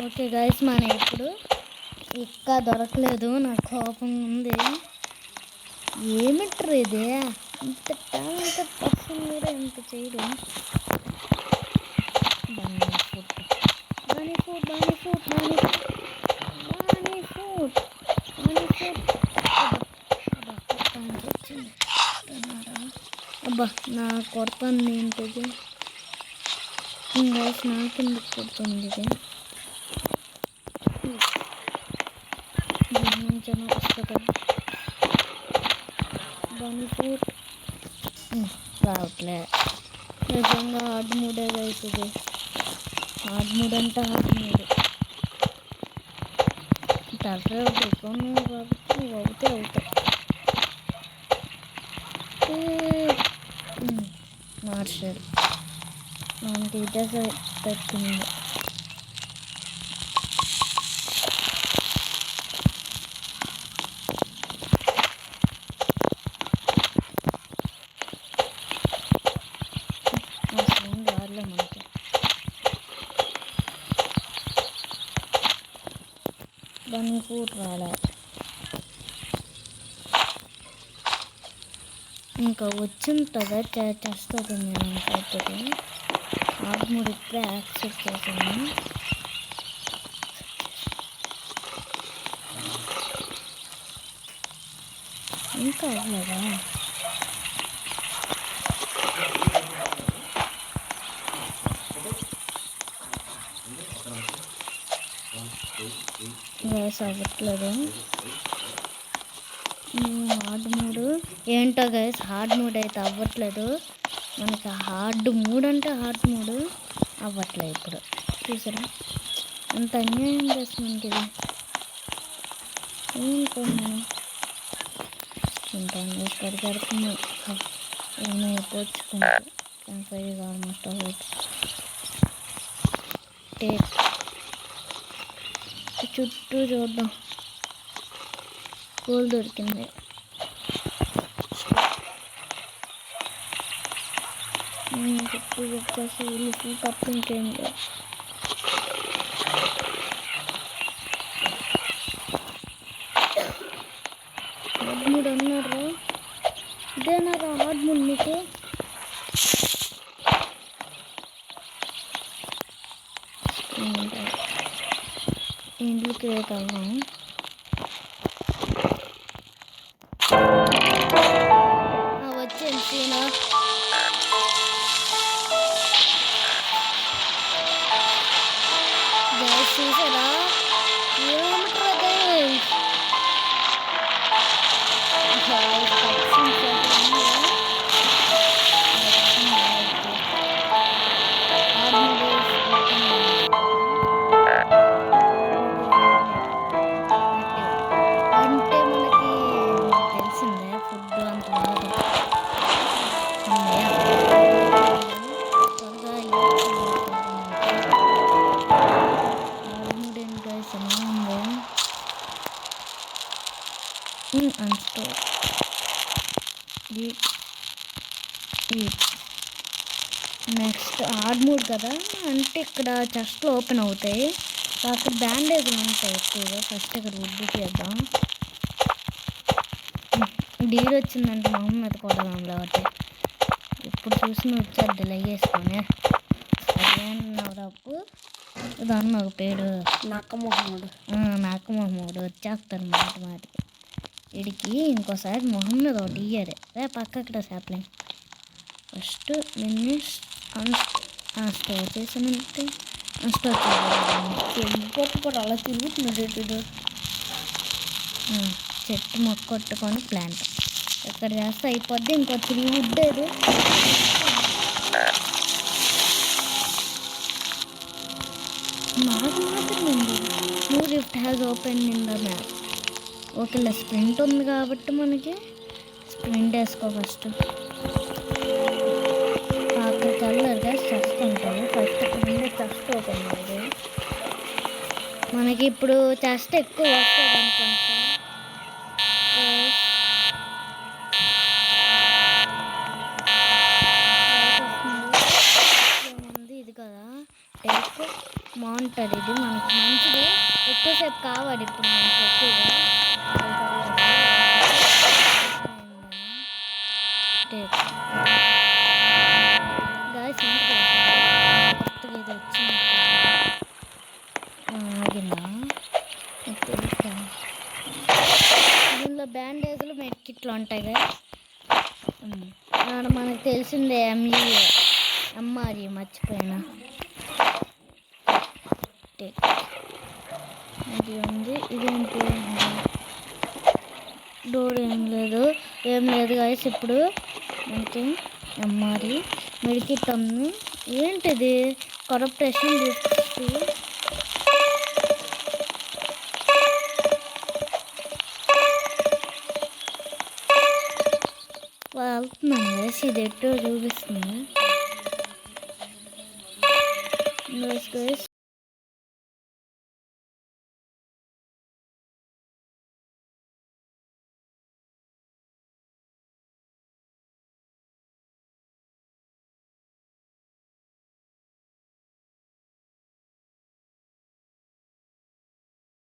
Okay guys, మన ఇప్పుడు ఇంకా దొరకలేదు. నాకు కోపం ఉంది. ఏమిట్రా ఇది? ఇంత టాలెంటెడ్ పర్సన్ కూడా ఇంత చేయడం. అబ్బా, నా కొడుతుంది ఏంటిది? గైస్, నాకెందుకు కొడుతుంది ఇది? జన్మించను వస్తుంది. బనీ ఫుడ్ రావట్లే. నిజంగా హార్డ్ మూడే గైస్ ఇది. హార్డ్ మూడ్ అంటే హార్డ్ మూడ్. టర్ఫే ఎక్కువ నువ్వు కాబట్టి నువ్వు అవుతావు. మార్షల్ మనకి ఇదే పెట్టింది. రాలే మనకి. బన్నీ ఫుడ్ రాలే. ఇంకా వచ్చింటుందా చేస్తుంది. నేను అనుకుంటుంది హార్డ్ మూడ్ ఇప్పుడే యాక్సెప్ట్ చేశాను. ఇంకా అవ్వలేదా? గ్యాస్ అవ్వట్లేదు. హార్డ్ మూడ్ ఏంటో గైస్, హార్డ్ మూడ్ అయితే అవ్వట్లేదు మనకి. హార్డ్ మూడ్ అంటే హార్డ్ మూడ్ అవ్వట్లేదు ఇప్పుడు. చూసారా ఎంత అన్యాయం చేస్తుంది ఇది? ఏంటన్నా ఉంటాను కడిగడుతుంది. ఏమో పోర్చుకుంటాను. క్యాన్ఫైగా ఆల్మోస్ట్ అవ్వదు. టేక్ చుట్టూ చూద్దాం. గోల్ దొరికింది. చుట్టూ వచ్చేసి ఇల్లు తప్ప ఇంకేం లేదు. హార్డ్ మూడ్ అన్నారా? ఇదేనారా హార్డ్ మూడ్ మీకు? ఇంట్లో క్రియేట్ అవ్వాము. వచ్చేది సీనా. చూసారా ఏమంటారు? అంటే మనకి తెలిసిందే ఫుడ్ అంత రాదు. నెక్స్ట్ హార్డ్ మూడ్ కదా, అంటే ఇక్కడ చెస్ట్లు ఓపెన్ అవుతాయి. అక్కడ బ్యాండేజ్లు ఉంటాయి ఎక్కువగా. ఫస్ట్ ఇక్కడ వుడ్ చేద్దాం. డీల్ వచ్చిందంటే మొహం మీద కొడదాం లేకపోతే. ఇప్పుడు చూసిన వచ్చేది లెగేసుకొని అదేమన్నావు తప్పు. దాన్ని ఒక పేరు నక్కమొహముడు వచ్చేస్తాను మాట మాటికి. వీడికి ఇంకోసారి మొహం మీద ఒకటి ఇయ్యారు. పక్కక్కడ సాప్లింగ్ ఫస్ట్ నిన్ను స్టోర్ చేసానంటే స్టోర్ చేయాలి. అలా తిరుగుతున్నాడు. చెట్టు మొక్క కొట్టుకొని ప్లాంట్ ఎక్కడ చేస్తే అయిపోద్ది. ఇంకో 3 వుడ్ ఏది నాకు మాత్రం ఉంది. New rift has open in the map. ఓకేలే, స్ప్రింట్ ఉంది కాబట్టి మనకి స్ప్రింట్ వేసుకో. ఫస్ట్ అక్కడికి వెళ్ళరుగా చెస్ట్ ఉంటుంది. ఫస్ట్ ఇక్కడ ఉండే చెస్ట్ ఓపెన్ అయ్యేది. మనకి ఇప్పుడు చెస్ట్ ఎక్కువ వస్తుంది అనుకుంటా. ఇది కదా టేక్ బాగుంటుంది ఇది మనకి మంచిది ఎక్కువసేపు కావాలి ఇప్పుడు మనకి ఎక్కువగా గాయస్ కొత్తగా ఇది వచ్చినట్టు ఆగిందా తెలుసా దీనిలో బ్యాండేజ్లు మెడ్కిట్లు ఉంటాయి కదా మనకు తెలిసిందే ఎంఆర్ఈ మర్చిపోయినా ఇది ఉంది ఇదేంటి డోర్ ఏం లేదు గాయస్ ఇప్పుడు మనకి ఎంఆర్ఈ మెడికిట్ ఉంది ఏంటిది కరప్టేషన్ వెళ్తున్నాం గైస్ ఇది ఎట్టో చూపిస్తుంది గైస్